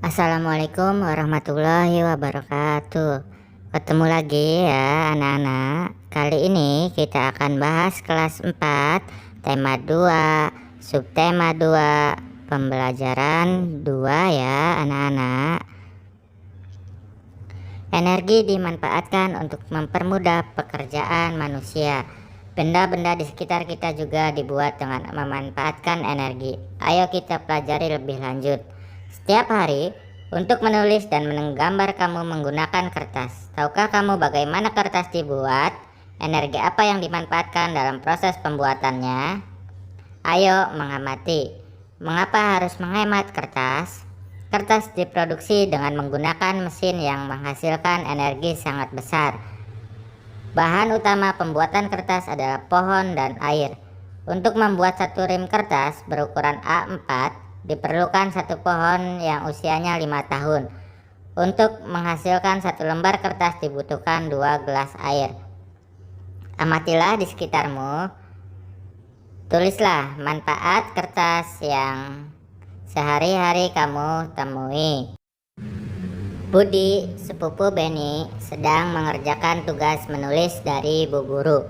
Assalamualaikum warahmatullahi wabarakatuh. Ketemu lagi ya anak-anak. Kali ini kita akan bahas kelas 4, tema 2, subtema 2, pembelajaran 2 ya anak-anak. Energi dimanfaatkan untuk mempermudah pekerjaan manusia. Benda-benda di sekitar kita juga dibuat dengan memanfaatkan energi. Ayo kita pelajari lebih lanjut. Setiap hari, untuk menulis dan menggambar kamu menggunakan kertas. Tahukah kamu bagaimana kertas dibuat? Energi apa yang dimanfaatkan dalam proses pembuatannya? Ayo mengamati. Mengapa harus menghemat kertas? Kertas diproduksi dengan menggunakan mesin yang menghasilkan energi sangat besar. Bahan utama pembuatan kertas adalah pohon dan air. Untuk membuat satu rem kertas berukuran A4, diperlukan satu pohon yang usianya 5 tahun. Untuk menghasilkan satu lembar kertas dibutuhkan 2 gelas air. Amatilah di sekitarmu. Tulislah manfaat kertas yang sehari-hari kamu temui. Budi, sepupu Beni, sedang mengerjakan tugas menulis dari Bu Guru.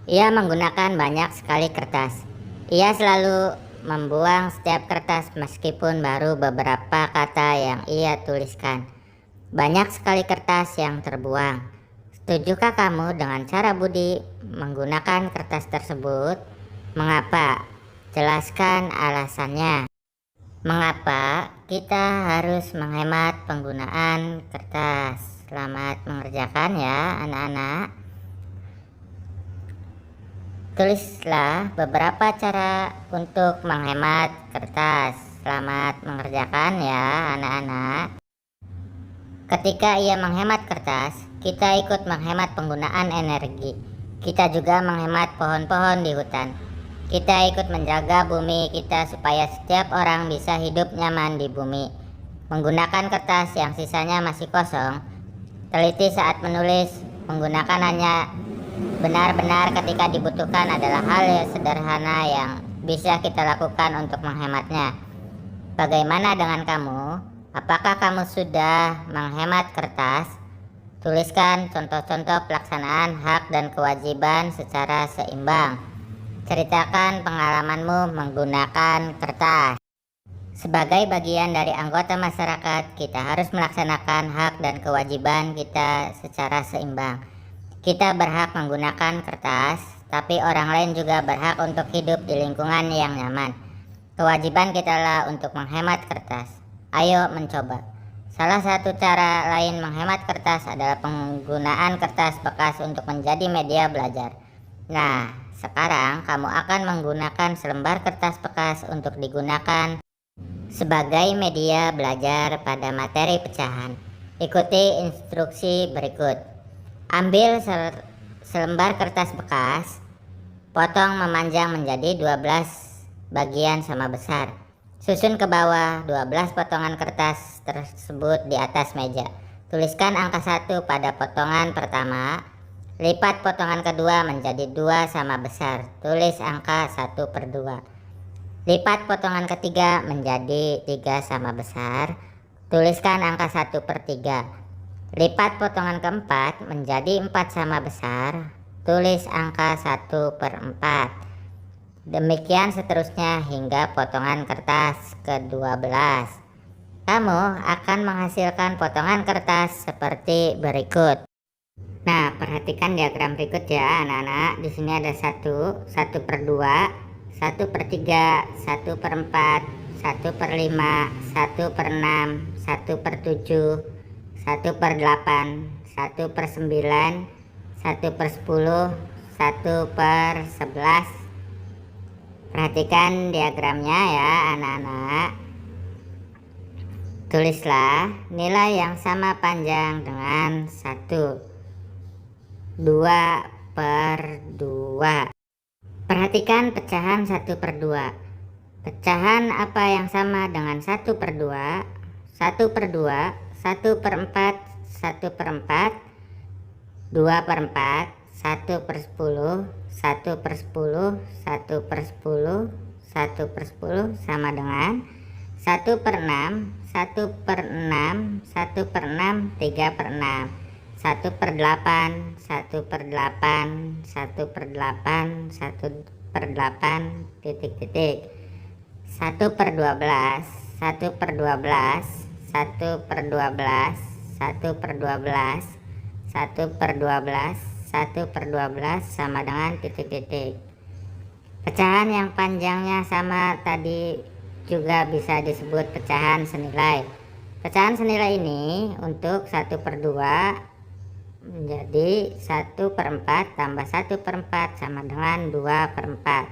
Ia menggunakan banyak sekali kertas. Ia selalu membuang setiap kertas meskipun baru beberapa kata yang ia tuliskan. Banyak sekali kertas yang terbuang. Setujukah kamu dengan cara Budi menggunakan kertas tersebut? Mengapa? Jelaskan alasannya. Mengapa kita harus menghemat penggunaan kertas? Selamat mengerjakan ya anak-anak. Tulislah beberapa cara untuk menghemat kertas. Selamat mengerjakan ya anak-anak. Ketika ia menghemat kertas, kita ikut menghemat penggunaan energi. Kita juga menghemat pohon-pohon di hutan. Kita ikut menjaga bumi kita supaya setiap orang bisa hidup nyaman di bumi. Menggunakan kertas yang sisanya masih kosong. Teliti saat menulis. Menggunakan hanya benar-benar ketika dibutuhkan adalah hal yang sederhana yang bisa kita lakukan untuk menghematnya. Bagaimana dengan kamu? Apakah kamu sudah menghemat kertas? Tuliskan contoh-contoh pelaksanaan hak dan kewajiban secara seimbang. Ceritakan pengalamanmu menggunakan kertas. Sebagai bagian dari anggota masyarakat, kita harus melaksanakan hak dan kewajiban kita secara seimbang. Kita berhak menggunakan kertas, tapi orang lain juga berhak untuk hidup di lingkungan yang nyaman. Kewajiban kita lah untuk menghemat kertas. Ayo mencoba. Salah satu cara lain menghemat kertas adalah penggunaan kertas bekas untuk menjadi media belajar. Nah, sekarang kamu akan menggunakan selembar kertas bekas untuk digunakan sebagai media belajar pada materi pecahan. Ikuti instruksi berikut. Ambil selembar kertas bekas, potong memanjang menjadi 12 bagian sama besar. Susun ke bawah 12 potongan kertas tersebut di atas meja. Tuliskan angka 1 pada potongan pertama. Lipat potongan kedua menjadi 2 sama besar. Tulis angka 1/2. Lipat potongan ketiga menjadi 3 sama besar. Tuliskan angka 1/3. Lipat potongan keempat menjadi 4 sama besar. Tulis angka 1/4. Demikian seterusnya hingga potongan kertas ke-12. Kamu akan menghasilkan potongan kertas seperti berikut. Nah, perhatikan diagram berikut ya anak-anak. Di sini ada 1/2, 1/3, 1/4, 1/5, 1/6, 1/7, 1/8, 1/9, 1/10, 1/11. Perhatikan diagramnya ya anak-anak. Tulislah nilai yang sama panjang dengan 2/2. Perhatikan pecahan 1/2. Pecahan apa yang sama dengan 1/2? 1/2, 1/4, 1/4, 2/4, 1/10, 1/10, 1/10, 1/10 sama dengan 1/6, 1/6, 1/6, 3/6, 1/8, 1/8, 1/8, 1/8, titik-titik, 1/12, 1/12, 1/12, 1/12, 1/12, 1/12 sama dengan titik-titik. Pecahan yang panjangnya sama tadi juga bisa disebut pecahan senilai. Pecahan senilai ini untuk 1/2 menjadi 1/4 tambah 1/4 sama dengan 2/4,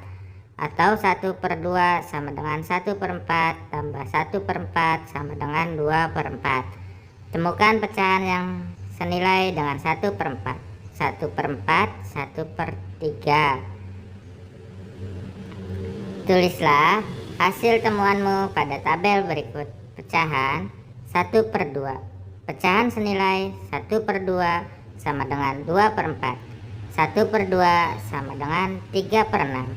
atau 1/2 sama dengan 1/4 tambah 1/4 sama dengan 2/4. Temukan pecahan yang senilai dengan 1/4. 1/4, 1/3. Tulislah hasil temuanmu pada tabel berikut. Pecahan 1/2. Pecahan senilai 1/2 sama dengan 2/4. 1/2 sama dengan 3/6.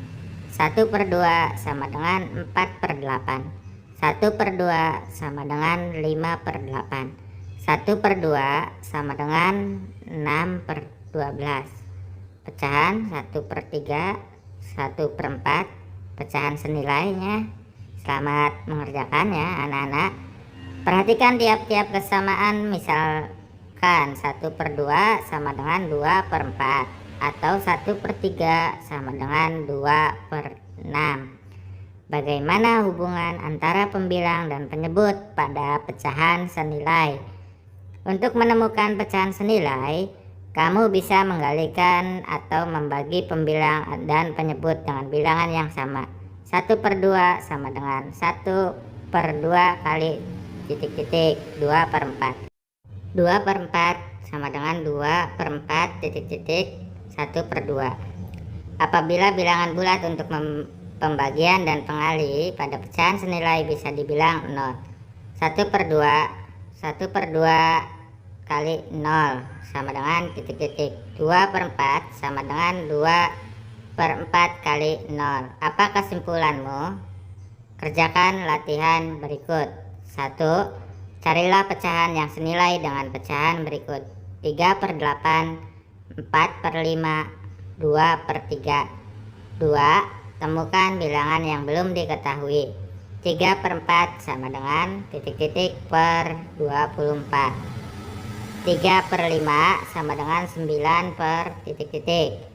1/2 sama dengan 4/8. 1/2 sama dengan 5/8. 1/2 sama dengan 6/12. Pecahan 1/3, 1/4, pecahan senilainya. Selamat mengerjakan ya anak-anak. Perhatikan tiap-tiap kesamaan, misalkan 1/2 sama dengan 2/4 atau 1/3 sama dengan 2/6. Bagaimana hubungan antara pembilang dan penyebut pada pecahan senilai? Untuk menemukan pecahan senilai, kamu bisa menggalikan atau membagi pembilang dan penyebut dengan bilangan yang sama. 1/2 sama dengan 1/2 kali titik-titik 2/4. 2/4 sama dengan 2/4 titik-titik 1/2. Apabila bilangan bulat untuk pembagian dan pengali pada pecahan senilai bisa dibilang 0. 1/2 kali 0 sama dengan titik-titik. 2/4 sama dengan 2/4 kali 0. Apa kesimpulanmu? Kerjakan latihan berikut. 1. Carilah pecahan yang senilai dengan pecahan berikut. 3/8, 4/5, 2/3. 2. Temukan bilangan yang belum diketahui. 3/4 sama dengan titik-titik per 24. 3/5 sama dengan 9 per titik-titik.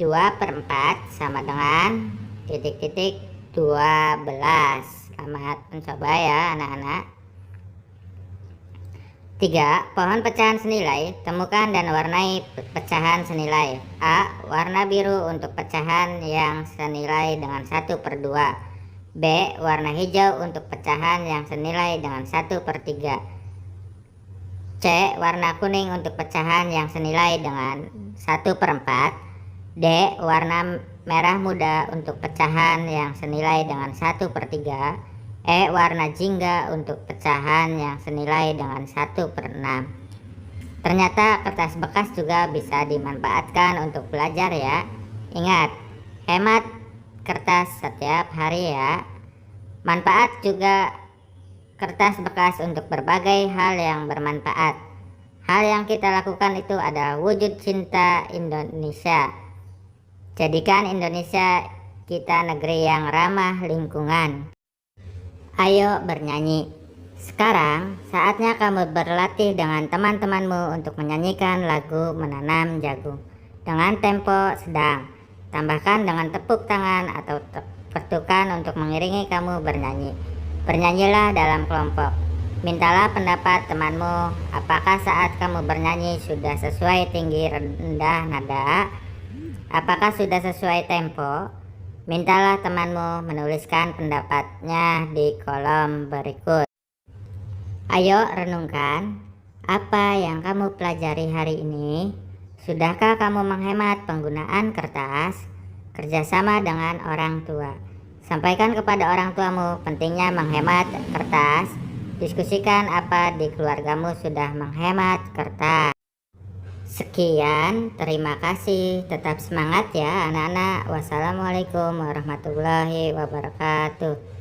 2/4 sama dengan titik-titik 12. Selamat mencoba ya anak-anak. 3. Pohon pecahan senilai. Temukan dan warnai pecahan senilai. A. Warna biru untuk pecahan yang senilai dengan 1/2. B. Warna hijau untuk pecahan yang senilai dengan 1/3. C. Warna kuning untuk pecahan yang senilai dengan 1/4. D. Warna merah muda untuk pecahan yang senilai dengan 1/3. E. Warna jingga untuk pecahan yang senilai dengan 1/6. Ternyata kertas bekas juga bisa dimanfaatkan untuk belajar ya. Ingat, hemat kertas setiap hari ya. Manfaat juga kertas bekas untuk berbagai hal yang bermanfaat. Hal yang kita lakukan itu adalah wujud cinta Indonesia. Jadikan Indonesia kita negeri yang ramah lingkungan. Ayo bernyanyi. Sekarang saatnya kamu berlatih dengan teman-temanmu untuk menyanyikan lagu Menanam Jagung dengan tempo sedang. Tambahkan dengan tepuk tangan atau ketukan untuk mengiringi kamu bernyanyi. Bernyanyilah dalam kelompok. Mintalah pendapat temanmu, apakah saat kamu bernyanyi sudah sesuai tinggi rendah nada, apakah sudah sesuai tempo. Mintalah temanmu menuliskan pendapatnya di kolom berikut. Ayo renungkan, apa yang kamu pelajari hari ini? Sudahkah kamu menghemat penggunaan kertas? Kerjasama dengan orang tua. Sampaikan kepada orang tuamu pentingnya menghemat kertas. Diskusikan apa di keluargamu sudah menghemat kertas. Sekian, terima kasih. Tetap semangat ya anak-anak. Wassalamualaikum warahmatullahi wabarakatuh.